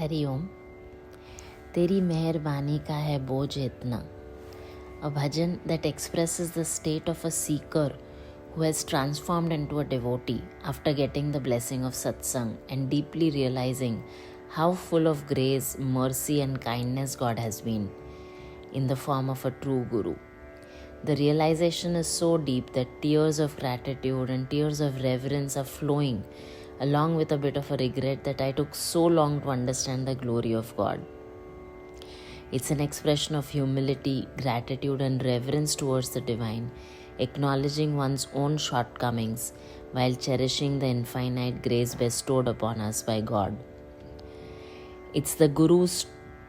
हरिओम। तेरी मेहरबानी का है बोझ इतना, a bhajan that expresses the state of a seeker who has transformed into a devotee after getting the blessing of satsang and deeply realizing how full of grace, mercy and kindness God has been in the form of a true guru. The realization is so deep that tears of gratitude and tears of reverence are flowing, along with a bit of a regret that I took so long to understand the glory of God. It's an expression of humility, gratitude, and reverence towards the divine, acknowledging one's own shortcomings while cherishing the infinite grace bestowed upon us by God. It's the Guru's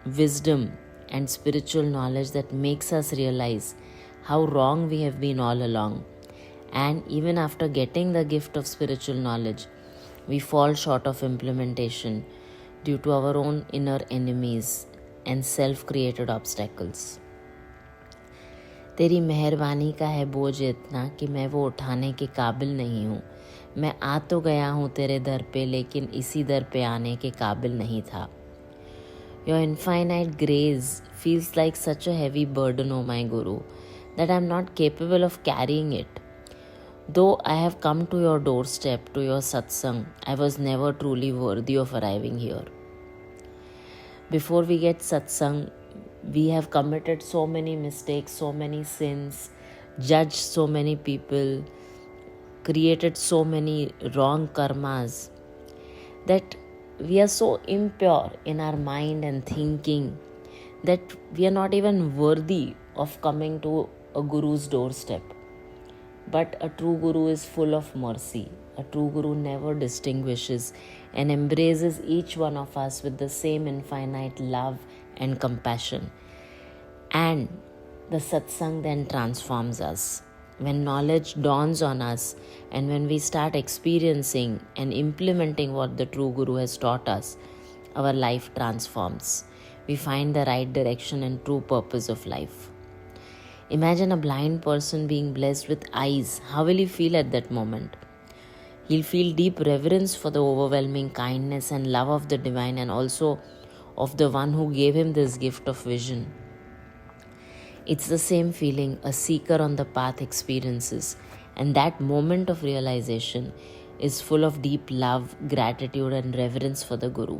wisdom and spiritual knowledge that makes us realize how wrong we have been all along. And even after getting the gift of spiritual knowledge, we fall short of implementation due to our own inner enemies and self-created obstacles. तेरी मेहरबानी का है बोझ इतना कि मैं वो उठाने के काबिल नहीं हूँ। मैं आ तो गया हूँ तेरे दर पे, लेकिन इसी दर पे आने के काबिल नहीं था. Your infinite grace feels like such a heavy burden, O my Guru, that I am not capable of carrying it. Though I have come to your doorstep, to your satsang, I was never truly worthy of arriving here. Before we get satsang, we have committed so many mistakes, so many sins, judged so many people, created so many wrong karmas, that we are so impure in our mind and thinking that we are not even worthy of coming to a guru's doorstep. But a true guru is full of mercy. A true guru never distinguishes and embraces each one of us with the same infinite love and compassion. And the satsang then transforms us. When knowledge dawns on us and when we start experiencing and implementing what the true guru has taught us, our life transforms. We find the right direction and true purpose of life. Imagine a blind person being blessed with eyes. How will he feel at that moment? He'll feel deep reverence for the overwhelming kindness and love of the divine and also of the one who gave him this gift of vision. It's the same feeling a seeker on the path experiences, and that moment of realization is full of deep love, gratitude, and reverence for the Guru.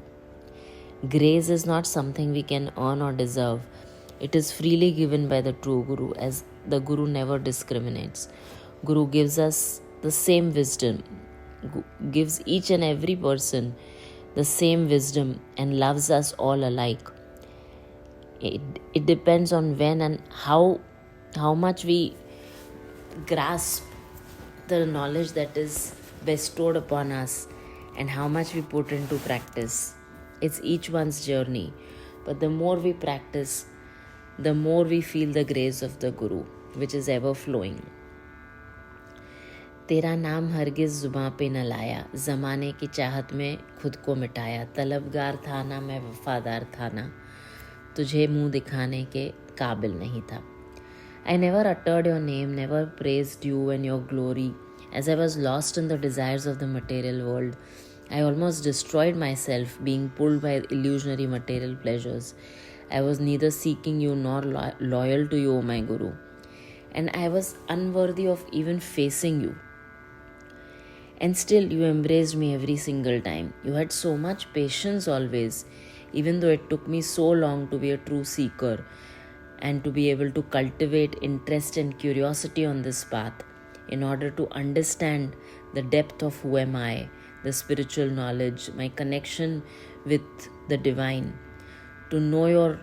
Grace is not something we can earn or deserve. It is freely given by the true Guru, as the Guru never discriminates. Guru gives us the same wisdom, gives each and every person the same wisdom and loves us all alike. It depends on when and how much we grasp the knowledge that is bestowed upon us and how much we put into practice. It's each one's journey. But the more we practice, the more we feel the grace of the Guru, which is ever flowing. तेरा नाम हरगिज जुबां पे न लाया, ज़माने की चाहत में खुद को मिटाया. तलबगार था ना, मैं वफादार था ना, तुझे मुँह दिखाने के काबिल नहीं था. I never uttered your name, never praised you and your glory. As I was lost in the desires of the material world, I almost destroyed myself, being pulled by illusionary material pleasures. I was neither seeking you nor loyal to you, O my Guru. And I was unworthy of even facing you. And still you embraced me every single time. You had so much patience always, even though it took me so long to be a true seeker and to be able to cultivate interest and curiosity on this path in order to understand the depth of who am I, the spiritual knowledge, my connection with the divine, to know your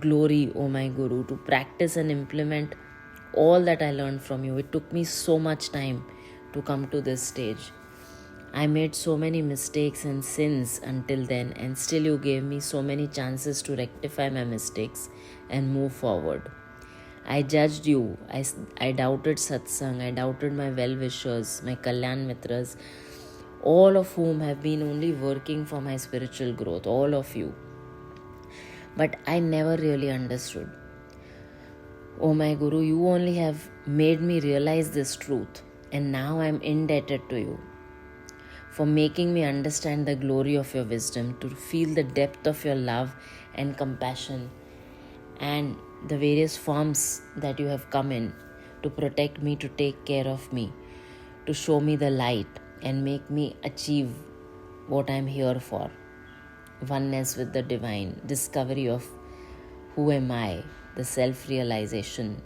glory, O my Guru, to practice and implement all that I learned from you. It took me so much time to come to this stage. I made so many mistakes and sins until then, and still you gave me so many chances to rectify my mistakes and move forward. I judged you, I doubted satsang, I doubted my well-wishers, my Kalyan Mitras, all of whom have been only working for my spiritual growth, all of you. But I never really understood. Oh my Guru, you only have made me realize this truth, and now I am indebted to you. for making me understand the glory of your wisdom, to feel the depth of your love and compassion, and the various forms that you have come in to protect me, to take care of me, to show me the light and make me achieve what I'm here for. Oneness with the divine, discovery of who am I, the self-realization,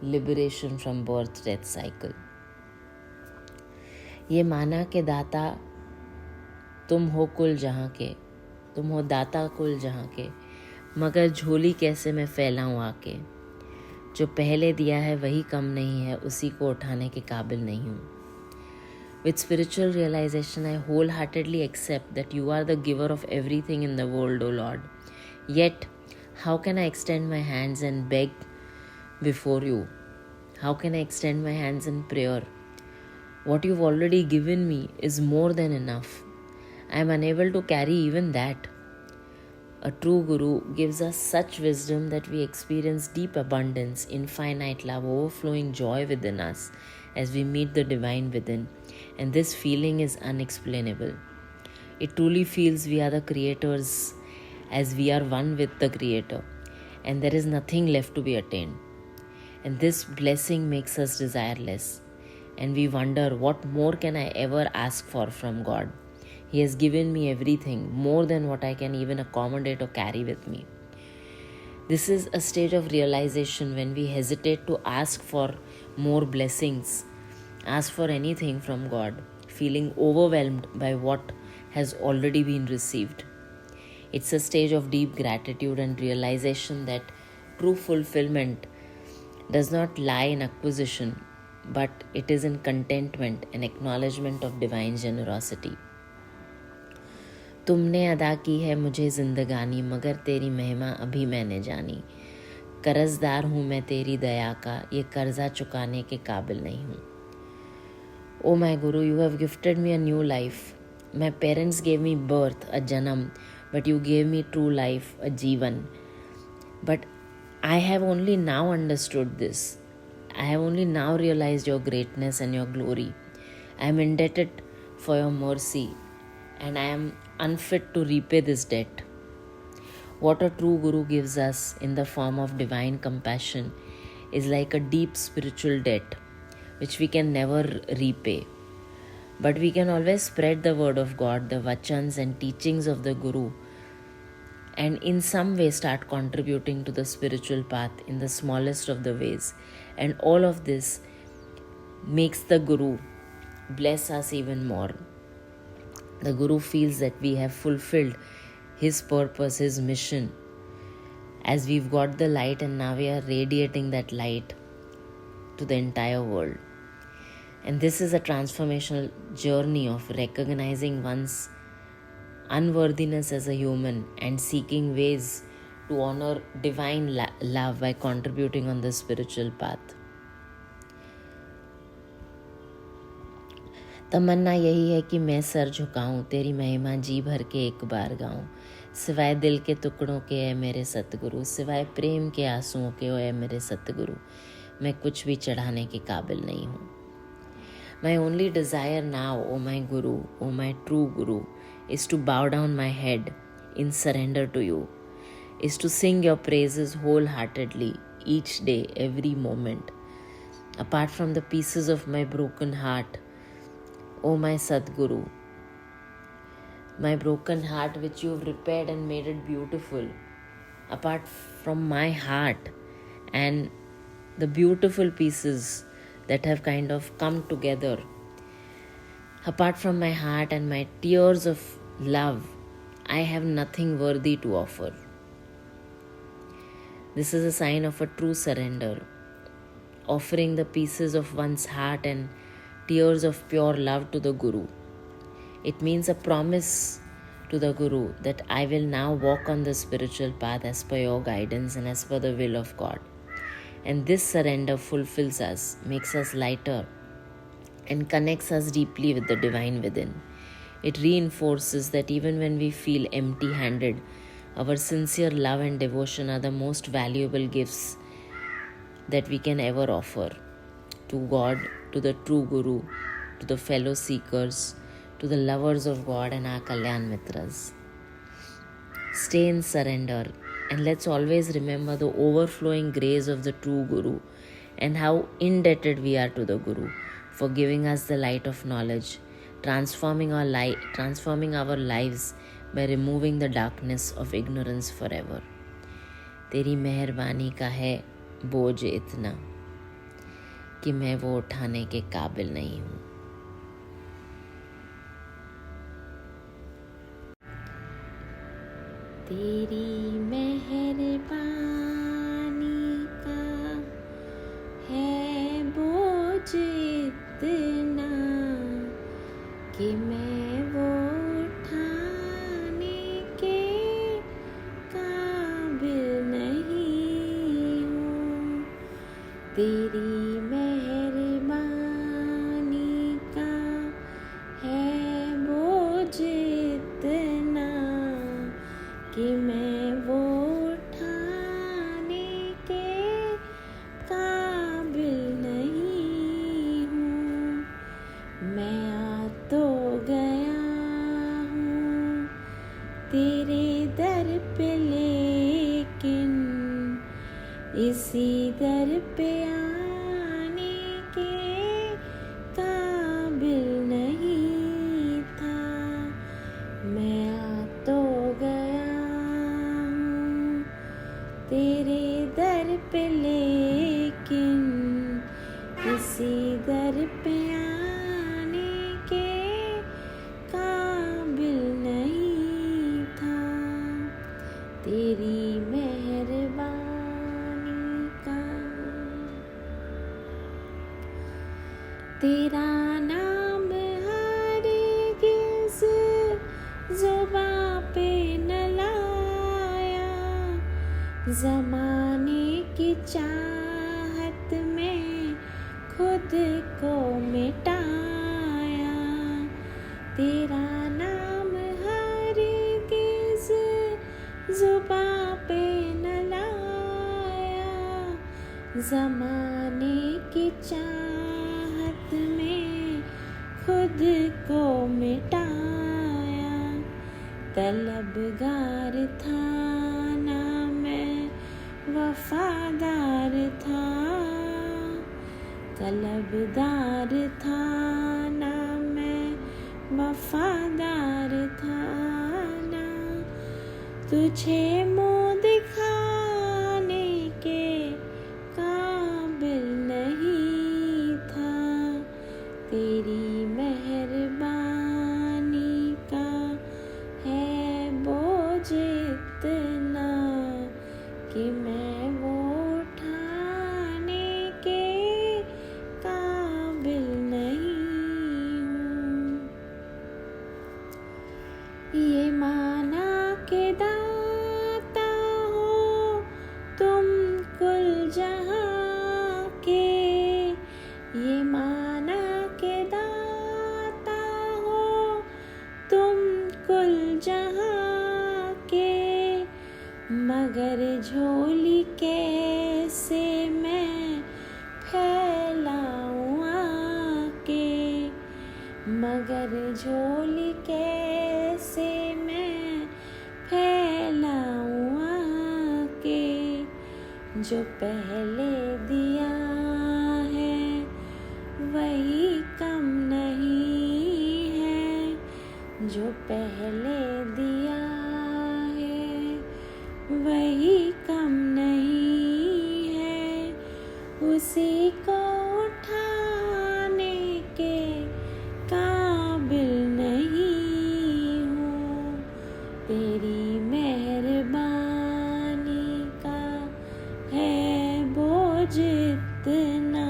liberation from birth-death cycle. ये माना के दाता तुम हो कुल जहाँ के, तुम हो दाता कुल जहाँ के, मगर झोली कैसे मैं फैलाऊँ आके। जो पहले दिया है वही कम नहीं है, उसी को उठाने के काबिल नहीं हूँ। With spiritual realization, I wholeheartedly accept that you are the giver of everything in the world, O Lord. Yet, how can I extend my hands and beg before you? How can I extend my hands in prayer? What you've already given me is more than enough. I am unable to carry even that. A true Guru gives us such wisdom that we experience deep abundance, infinite love, overflowing joy within us as we meet the divine within. And this feeling is unexplainable. It truly feels we are the creators as we are one with the Creator, and there is nothing left to be attained. And this blessing makes us desireless, and we wonder, what more can I ever ask for from God? He has given me everything, more than what I can even accommodate or carry with me. This is a stage of realization when we hesitate to ask for more blessings, ask for anything from God, feeling overwhelmed by what has already been received. It's a stage of deep gratitude and realization that true fulfillment does not lie in acquisition, but it is in contentment and acknowledgement of divine generosity. तुमने अदा की है मुझे जिंदगानी, मगर तेरी महिमा अभी मैंने जानी। कर्जदार हूँ मैं तेरी दया का, ये कर्जा चुकाने के काबिल नहीं हूँ। O my Guru, you have gifted me a new life. My parents gave me birth, a janam, but you gave me true life, a jivan. But I have only now understood this. I have only now realized your greatness and your glory. I am indebted for your mercy, and I am unfit to repay this debt. What a true Guru gives us in the form of divine compassion is like a deep spiritual debt which we can never repay. But we can always spread the word of God, the vachans and teachings of the Guru, and in some way start contributing to the spiritual path in the smallest of the ways. And all of this makes the Guru bless us even more. The Guru feels that we have fulfilled his purpose, his mission, as we've got the light and now we are radiating that light to the entire world. And this is a transformational journey of recognizing one's unworthiness as a human and seeking ways to honor divine love by contributing on the spiritual path. तमन्ना यही है कि मैं sir झुकाऊं, तेरी महिमा जी भर के एक बार गाऊं। सिवाय दिल के टुकड़ों के है मेरे सतगुरु, सिवाय प्रेम के आंसुओं के है मेरे सतगुरु, मैं कुछ भी चढ़ाने के काबिल नहीं हूँ। My only desire now, O my Guru, O my true Guru, is to bow down my head in surrender to you, is to sing your praises wholeheartedly each day, every moment. Apart from the pieces of my broken heart, O my Sadguru, my broken heart which you have repaired and made it beautiful, apart from my heart and the beautiful pieces that have kind of come together, apart from my heart and my tears of love, I have nothing worthy to offer. This is a sign of a true surrender, offering the pieces of one's heart and tears of pure love to the Guru. It means a promise to the Guru that I will now walk on the spiritual path as per your guidance and as per the will of God. And this surrender fulfills us, makes us lighter, and connects us deeply with the divine within. It reinforces that even when we feel empty-handed, our sincere love and devotion are the most valuable gifts that we can ever offer to God, to the true Guru, to the fellow seekers, to the lovers of God and our Kalyan Mitras. Stay in surrender, and let's always remember the overflowing grace of the true Guru and how indebted we are to the Guru for giving us the light of knowledge, transforming our lives by removing the darkness of ignorance forever. तेरी मेहरबानी का है बोझ इतना कि मैं वो उठाने के काबिल नहीं हूँ. तेरी मेहरबानी का है बोझ इतना कि मैं वो उठाने के काबिल नहीं हूँ. तेरी मेहरबानी का है बोझ इतना कि मैं वो उठाने के काबिल नहीं हूँ. मैं आ तो गया हूँ तेरे दर पे, लेकिन इसी दर पे आने के काबिल नहीं था. मैं आ तो गया तेरे दर पे, लेकिन इसी दर पे आने के काबिल नहीं था. तेरी मेहरबानी का. तेरा नाम हरगिज़ ज़ुबां पे न लाया, ज़माने की चाहत में खुद को मिटाया. तेरा नाम हरगिज़ ज़ुबां पे न लाया, ज़माने की चाहत में खुद को मिटाया. तलबगार था ना मैं वफादार था, तलबदार था ना मैं वफादार था ना. तुझे मुँह दिखाने के काबिल नहीं था. तेरी मेहरबानी का है बोझ इतना कि मैं वो उठाने के काबिल नहीं हूँ. ये माना के दाता हो तुम कुल जहाँ के, ये माना के दाता हो तुम कुल जहाँ के, मगर झोली कैसे मैं फैलाऊँ आके, मगर झोली कैसे मैं फैलाऊँ आके. जो पहले दिया है वही कम नहीं है, जो पहले दिया है वही कम नहीं है. उसी को उठाने के काबिल नहीं हूँ. तेरी मेहरबानी का है बोझ इतना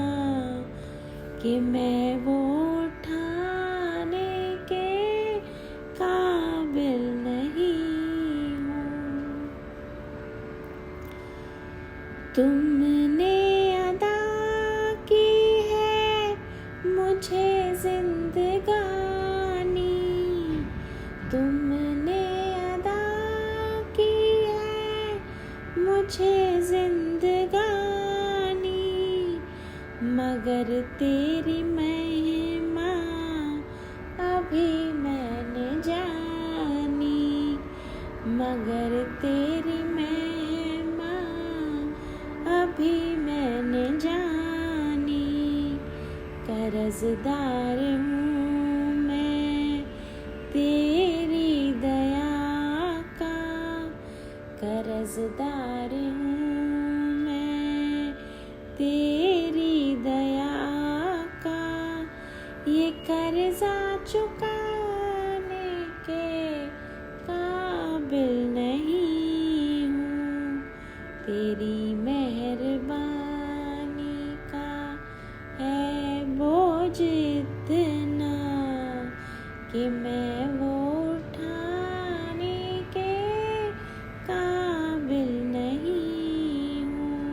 कि मैं वो उठाने के काबिल नहीं हूँ. तुमने अदा की है मुझे जिंदगानी, तुमने अदा की है मुझे जिंदगानी, मगर तेरी महिमा अभी तेरी महिमा अभी मैंने जानी, कर्जदार हूँ मैं तेरी दया का, कर्जदार हूँ मैं तेरी दया का, ये कर्जा चुकाने के काबिल नहीं हूँ, तेरी मेहरबानी का है बोझ इतना कि मैं वो उठाने के काबिल नहीं हूँ।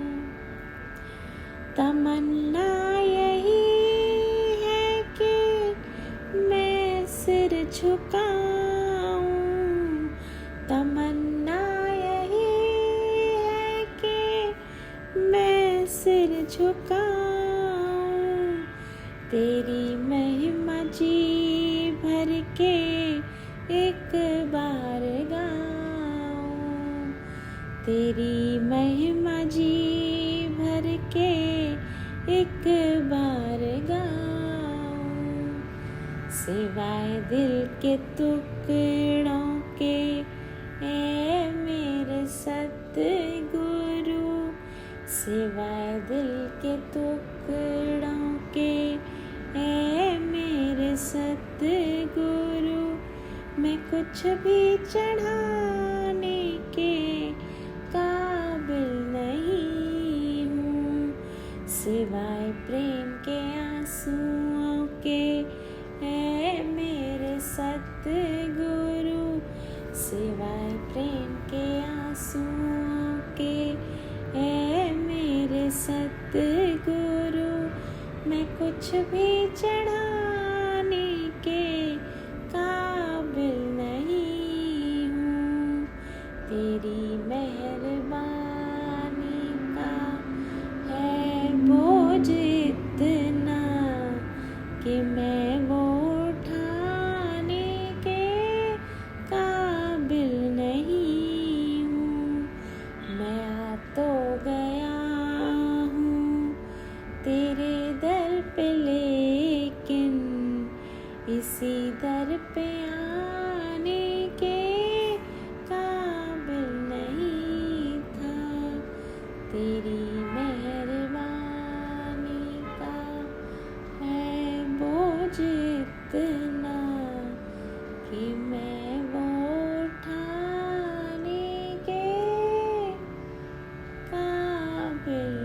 तमन्ना यही है कि मैं सिर झुकाऊं, तमन्ना यही है कि मैं सिर झुकाऊं, तेरी महिमा जी भर के एक बार गाऊं, तेरी महिमा जी भर के एक बार गाऊं, सिवाय दिल के टुकड़ों के ए मेरे सतगुरु, सिवाय दिल के टुकड़ों के ए मेरे सतगुरु, मैं कुछ भी चढ़ाने के काबिल नहीं हूँ, सिवाय प्रेम के आंसुओं के ए मेरे सतगुरु, सिवाय प्रेम के आंसुओं के ए मेरे सतगुरु, मैं कुछ भी चढ़ाने के काबिल नहीं हूँ, तेरी मेहरबानी का है बोझ इतना कि मैं वो उठाने के काबिल नहीं हूँ। मैं आ तो गया हूँ तेरे दर पे, लेकिन इसी दर पे आने के काबिल नहीं था, तेरी मेहरबानी का है बोझ इतना कि मैं वो उठाने के काबिल